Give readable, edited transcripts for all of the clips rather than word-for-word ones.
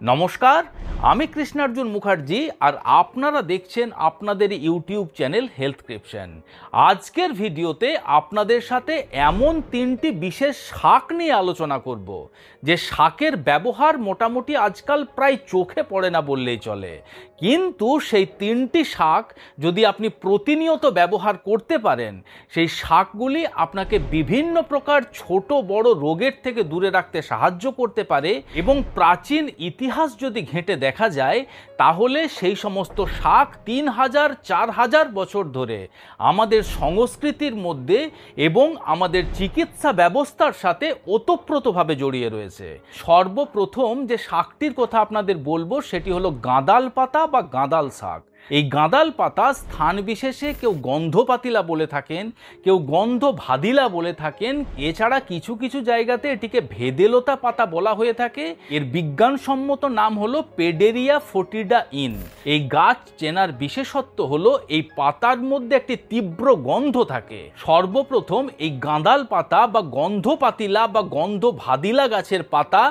নমস্কার, আমি কৃষ্ণার্জুন মুখার্জি আর আপনারা দেখছেন আপনাদের ইউটিউব চ্যানেল হেলথক্রিপশন। আজকের ভিডিওতে আপনাদের সাথে এমন তিনটি বিশেষ শাক নিয়ে আলোচনা করব যে শাকের ব্যবহার মোটামুটি আজকাল প্রায় চোখে পড়ে না বললেই চলে, কিন্তু সেই তিনটি শাক যদি আপনি প্রতিনিয়ত ব্যবহার করতে পারেন, সেই শাকগুলি আপনাকে বিভিন্ন প্রকার ছোট বড় রোগের থেকে দূরে রাখতে সাহায্য করতে পারে এবং প্রাচীন ইতিহাস যদি ঘেঁটে দেখা যায় তাহলে সেই সমস্ত শাক 3000-4000 বছর ধরে আমাদের সংস্কৃতির মধ্যে এবং আমাদের চিকিৎসা ব্যবস্থার সাথে ওতপ্রোতভাবে জড়িয়ে রয়েছে। সর্বপ্রথম যে শাকটির কথা আপনাদের বলবো সেটি হলো গাঁদাল পাতা বা গাঁদাল শাক। এই গাঁদাল পাতা স্থান বিশেষে কেউ গন্ধ পাতিলা বলে থাকেন, কেউ গন্ধ ভাদিলা বলে থাকেন, এছাড়া কিছু কিছু জায়গাতে এটিকে ভেদেলতা পাতা বলা হয়ে থাকে। এর বিজ্ঞানসম্মত নাম হলো পেডেরিয়া ফোটিডা ইন। এই গাছ চেনার বিশেষত্ব হলো এই পাতার মধ্যে একটি তীব্র গন্ধ থাকে। সর্বপ্রথম এই গাঁদাল পাতা বা গন্ধ পাতিলা বা গন্ধ ভাদিলা গাছের পাতা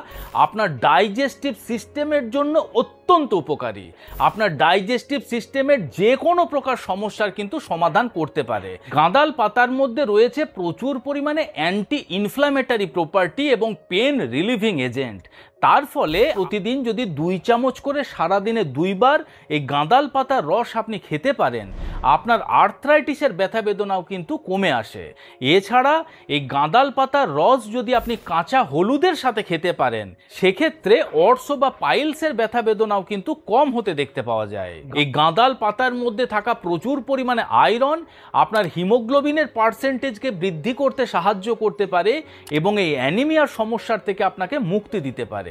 আপনার ডাইজেস্টিভ সিস্টেমের জন্য অত্যন্ত উপকারী। আপনার ডাইজেস্টিভ সিস্টেমের যে কোনো প্রকার সমস্যার কিন্তু সমাধান করতে পারে। গাঁদাল পাতার মধ্যে রয়েছে প্রচুর পরিমাণে অ্যান্টি ইনফ্ল্যামেটরি প্রপার্টি এবং পেন রিলিভিং এজেন্ট। তার ফলে প্রতিদিন যদি 2 চামচ করে সারাদিনে 2 বার এই গাঁদাল পাতার রস আপনি খেতে পারেন, আপনার আর্থ্রাইটিসের ব্যথা বেদনাও কিন্তু কমে আসে। এছাড়া এই গাঁদাল পাতার রস যদি আপনি কাঁচা হলুদের সাথে খেতে পারেন, সেক্ষেত্রে অর্শ বা পাইলসের ব্যথা বেদনাও কিন্তু কম হতে দেখতে পাওয়া যায়। এই গাঁদাল পাতার মধ্যে থাকা প্রচুর পরিমাণে আয়রন আপনার হিমোগ্লোবিনের পার্সেন্টেজকে বৃদ্ধি করতে সাহায্য করতে পারে এবং এই অ্যানিমিয়ার সমস্যার থেকে আপনাকে মুক্তি দিতে পারে।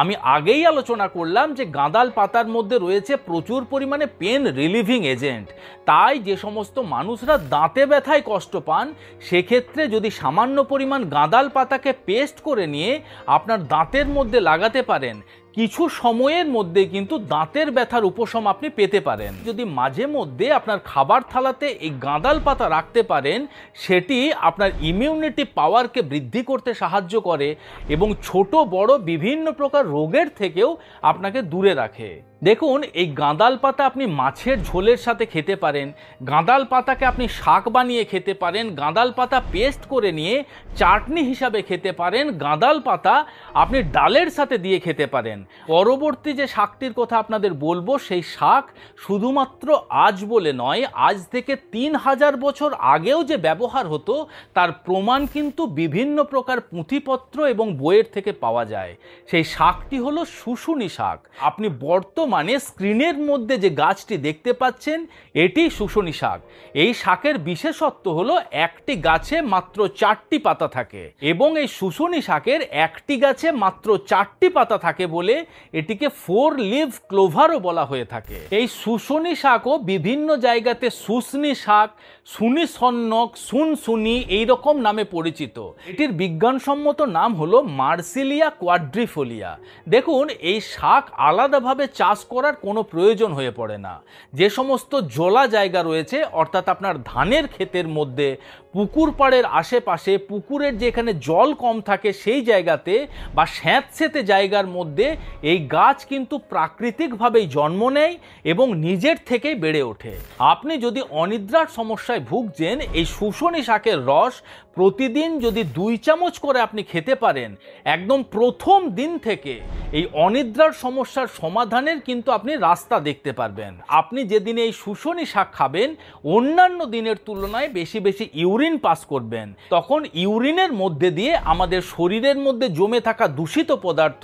আমি আগেই আলোচনা করলাম যে গাঁদাল পাতার মধ্যে রয়েছে প্রচুর পরিমাণে পেন রিলিভিং এজেন্ট। তাই যে সমস্ত মানুষরা দাঁতে ব্যথায় কষ্ট পান, সেক্ষেত্রে যদি সামান্য পরিমাণ গাঁদাল পাতাকে পেস্ট করে নিয়ে আপনার দাঁতের মধ্যে লাগাতে পারেন, কিছু সময়ের মধ্যে কিন্তু দাঁতের ব্যথার উপশম আপনি পেতে পারেন। যদি মাঝে মধ্যে আপনার খাবার থালাতে এই গাঁদাল পাতা রাখতে পারেন, সেটি আপনার ইমিউনিটি পাওয়ারকে বৃদ্ধি করতে সাহায্য করে এবং ছোট বড় বিভিন্ন প্রকার রোগের থেকেও আপনাকে দূরে রাখে। দেখুন, এই গাঁদাল পাতা আপনি মাছের ঝোলের সাথে খেতে পারেন, গাঁদাল পাতাকে আপনি শাক বানিয়ে খেতে পারেন, গাঁদাল পাতা পেস্ট করে নিয়ে চাটনি হিসাবে খেতে পারেন, গাঁদাল পাতা আপনি ডালের সাথে দিয়ে খেতে পারেন। পরবর্তী যে শাকটির কথা আপনাদের বলবো, সেই শাক শুধুমাত্র আজ বলে নয়, আজ থেকে 3000 বছর আগেও যে ব্যবহার হতো তার প্রমাণ কিন্তু বিভিন্ন প্রকার পুঁথিপত্র এবং বইয়ের থেকে পাওয়া যায়। সেই শাকটি হলো শুশুনি শাক। আপনি বর্তমানে স্ক্রিনের মধ্যে যে গাছটি দেখতে পাচ্ছেন, এটি শুশুনি শাক। এই শাকের বিশেষত্ব হলো একটি গাছে মাত্র 4টি পাতা থাকে এবং এই শুশুনি শাকের একটি গাছে মাত্র 4টি পাতা থাকে বলে এটিকে 4 লিভ ক্লোভারও বলা হয়ে থাকে। এই শুশুনি শাকও বিভিন্ন জায়গাতে শুশনি শাক, সুনি সন্নক, সুনসুনি এইরকম নামে পরিচিত। এটির বিজ্ঞানসম্মত নাম হলো মার্সিলিয়া কোয়াড্রিফোলিয়া। দেখুন, এই শাক আলাদাভাবে চাষ করার কোনো প্রয়োজন হয়ে পড়ে না। যে সমস্ত জলা জায়গা রয়েছে, অর্থাৎ আপনার ধানের ক্ষেতের মধ্যে, পুকুর পাড়ের আশেপাশে, পুকুরের যেখানে জল কম থাকে সেই জায়গাতে বা স্যাঁতসেঁতে জায়গার মধ্যে এই গাছ কিন্তু প্রাকৃতিকভাবেই জন্ম নেয় এবং নিজের থেকেই বেড়ে ওঠে। আপনি যদি অনিদ্রার সমস্যায় ভুগছেন, এই শুশুনি শাকের রস প্রতিদিন যদি 2 চামচ করে আপনি খেতে পারেন, একদম প্রথম দিন থেকে এই অনিদ্রার সমস্যার সমাধানের কিন্তু আপনি রাস্তা দেখতে পারবেন। আপনি যেদিন এই শুশুনি শাক খাবেন, অন্যান্য দিনের তুলনায় বেশি বেশি ইউরিন পাস করবেন। তখন ইউরিনের মধ্যে দিয়ে আমাদের শরীরের মধ্যে জমে থাকা দূষিত পদার্থ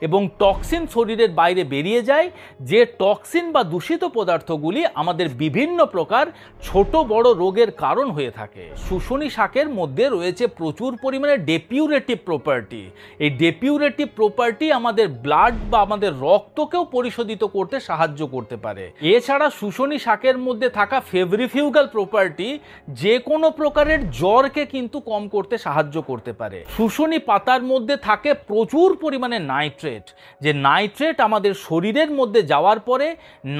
এবং টক্সিন শরীরের বাইরে বেরিয়ে যায়। যে টক্সিন বা দূষিত পদার্থগুলি আমাদের বিভিন্ন প্রকার ছোট বড় রোগের কারণ হয়ে থাকে। শুশুনি শাকের মধ্যে রয়েছে প্রচুর পরিমাণে ডেপিউরেটিভ প্রপার্টি। এই ডেপিউরেটিভ প্রপার্টি আমাদের ব্লাড বা আমাদের রক্তকেও পরিশোধিত করতে সাহায্য করতে পারে। এছাড়া শুশুনি শাকের মধ্যে থাকা ফেব্রিফিউগাল প্রপার্টি যে কোনো প্রকারের জ্বরকে কিন্তু কম করতে সাহায্য করতে পারে। শুশুনি পাতার মধ্যে থাকে প্রচুর পরিমাণে নাইট্রেট, যে নাইট্রেট আমাদের শরীরের মধ্যে যাওয়ার পরে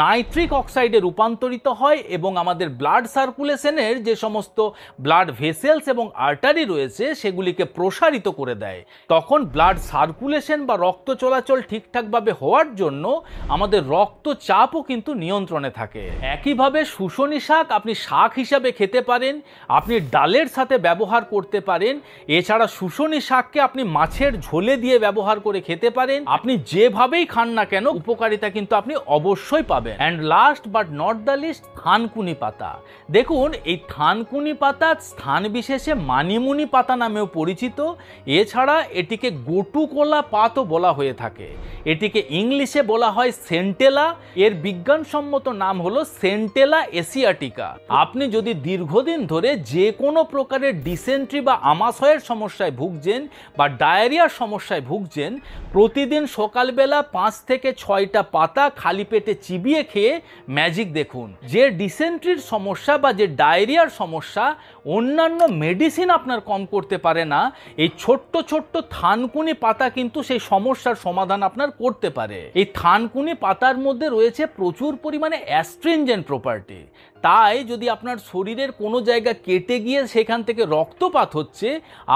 নাইট্রিক অক্সাইডে রূপান্তরিত হয় এবং আমাদের ব্লাড সার্কুলেশনের যে সমস্ত ব্লাড ভেসেলস এবং আর্টারি রয়েছে সেগুলিকে প্রসারিত করে দেয়। তখন ব্লাড সার্কুলেশন বা রক্ত চলাচল ঠিকঠাকভাবে হওয়ার জন্য আমাদের রক্তচাপও কিন্তু নিয়ন্ত্রণে থাকে। একইভাবে শুশনি শাক আপনি শাক হিসাবে খেতে পারেন, আপনি ডালের সাথে ব্যবহার করতে পারেন। এছাড়া শুশনি শাককে আপনি মাছের ঝোলে দিয়ে ব্যবহার করে খেতে পারেন। আপনি যেভাবেই খান না কেন উপকারিতা কিন্তু আপনি অবশ্যই পাবেন। And last but not the least, থানকুনি পাতা। দেখুন, এই থানকুনি পাতা স্থান বিশেষে মানিমুনি পাতা নামেও পরিচিত। এছাড়া এটিকে গোটুকোলা পাতও বলা হয়ে থাকে। এটিকে ইংলিশে বলা হয় সেন্টেলা। এর বিজ্ঞানসম্মত নাম হলো সেন্টেলা এশিয়াটিকা। আপনি যদি দীর্ঘদিন ধরে যে কোনো প্রকারের ডিসেন্ট্রি বা আমাশয়ের সমস্যায় ভুগছেন বা ডায়রিয়ার সমস্যায় ভুগছেন, প্রতিদিন সকালবেলা 5 থেকে 6টা পাতা খালি পেটে চিবিয়ে খেয়ে ম্যাজিক দেখুন। যে ডিসেন্ট্রির সমস্যা বা যে ডায়রিয়ার সমস্যা অন্যান্য মেডিসিন আপনার কম করতে পারে না, এই ছোট্ট ছোট্ট থানকুনি পাতা কিন্তু সেই সমস্যার সমাধান আপনার করতে পারে। এই থানকুনি পাতার মধ্যে রয়েছে প্রচুর পরিমাণে অ্যাস্ট্রিনজেন্ট প্রপার্টি। তাই যদি আপনার শরীরের কোনো জায়গা কেটে গিয়ে সেখান থেকে রক্তপাত হচ্ছে,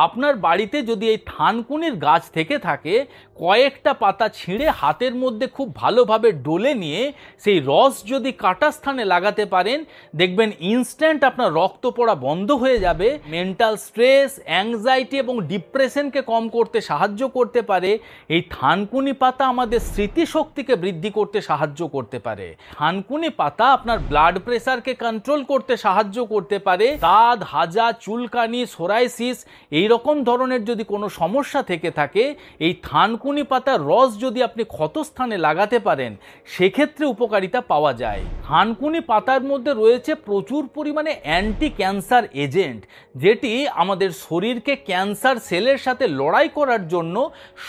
আপনার বাড়িতে যদি এই থানকুনির গাছ থেকে থাকে, কয়েকটা পাতা ছিঁড়ে হাতের মধ্যে খুব ভালোভাবে ডলে নিয়ে সেই রস যদি কাটা স্থানে লাগাতে পারেন, দেখবেন ইনস্ট্যান্ট আপনার রক্ত পড়া বন্ধ হয়ে যাবে। মেন্টাল স্ট্রেস, অ্যাংজাইটি এবং ডিপ্রেশনকে কম করতে সাহায্য করতে পারে। এই থানকুনি পাতা আমাদের স্মৃতিশক্তিকে বৃদ্ধি করতে সাহায্য করতে পারে। থানকুনি পাতা আপনার ব্লাড প্রেশারকে কন্ট্রোল করতে সাহায্য করতে পারে। দাঁত, হাজা, চুলকানি, সোরাইসিস এই রকম ধরনের যদি কোনো সমস্যা থেকে থাকে, এই থানকুনি পাতার রস যদি আপনি ক্ষতস্থানে লাগাতে পারেন, সেক্ষেত্রে উপকারিতা পাওয়া যায়। থানকুনি পাতার মধ্যে রয়েছে প্রচুর পরিমাণে অ্যান্টি ক্যান্সার এজেন্ট, যেটি আমাদের শরীরকে ক্যান্সার সেলের সাথে লড়াই করার জন্য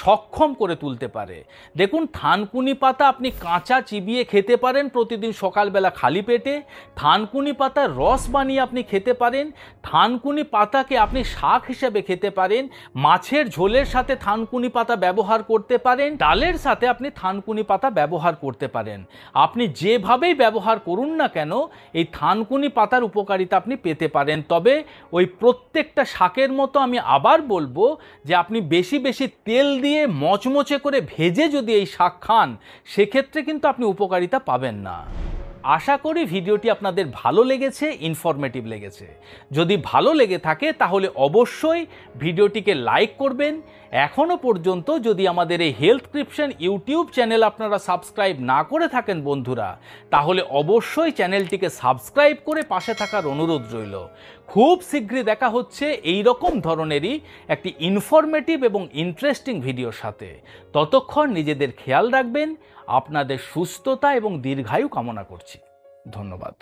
সক্ষম করে তুলতে পারে। দেখুন, থানকুনি পাতা আপনি কাঁচা চিবিয়ে খেতে পারেন প্রতিদিন সকালবেলা খালি পেটে। থানকুনি পাতার রস বানিয়ে আপনি খেতে পারেন। থানকুনি পাতাকে আপনি শাক হিসেবে খেতে পারেন। মাছের ঝোলের সাথে থানকুনি পাতা ব্যবহার করতে পারেন। ডালের সাথে আপনি থানকুনি পাতা ব্যবহার করতে পারেন। আপনি যেভাবেই ব্যবহার করুন না কেন, এই থানকুনি পাতার উপকারিতা আপনি পেতে পারেন। তবে ওই প্রত্যেকটা শাকের মতো আমি আবার বলবো যে আপনি বেশি বেশি তেল দিয়ে মচমচে করে ভেজে যদি এই শাক খান, সেক্ষেত্রে কিন্তু আপনি উপকারিতা পাবেন না। আশা করি ভিডিওটি আপনাদের ভালো লেগেছে, ইনফরমেটিভ লেগেছে। যদি ভালো লেগে থাকে তাহলে অবশ্যই ভিডিওটিকে লাইক করবেন। এখনও পর্যন্ত যদি আমাদের এই হেলথক্রিপশন ইউটিউব চ্যানেল আপনারা সাবস্ক্রাইব না করে থাকেন বন্ধুরা, তাহলে অবশ্যই চ্যানেলটিকে সাবস্ক্রাইব করে পাশে থাকার অনুরোধ রইল। খুব শীঘ্রই দেখা হচ্ছে এই রকম ধরনেরই একটি ইনফরমেটিভ এবং ইন্টারেস্টিং ভিডিওর সাথে। ততক্ষণ নিজেদের খেয়াল রাখবেন। আপনাদের সুস্থতা এবং দীর্ঘায়ু কামনা করছি। ধন্যবাদ।